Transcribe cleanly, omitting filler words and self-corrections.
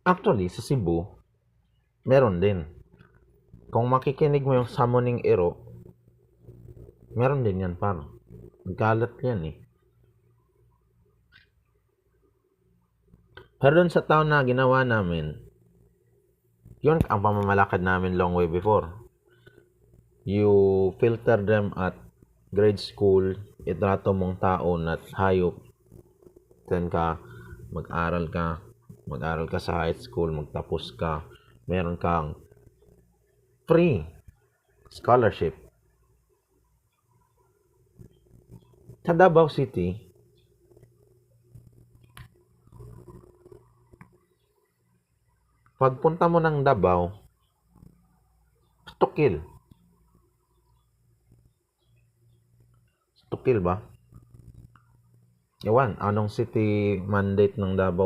Actually, sa Cebu, meron din. Kung makikinig mo yung Summoning Ero, meron din yan, par. Nagkalat yan eh. Pero dun sa town na ginawa namin, yun ang pamamalakad namin long way before. You filter them at grade school, itrato mong tao na hayop, then mag-aral ka sa high school, magtapos ka, meron kang free scholarship. Sa Davao City, pagpunta mo ng Davao, Stukil. Stukil ba? Ewan, anong city mandate ng Davao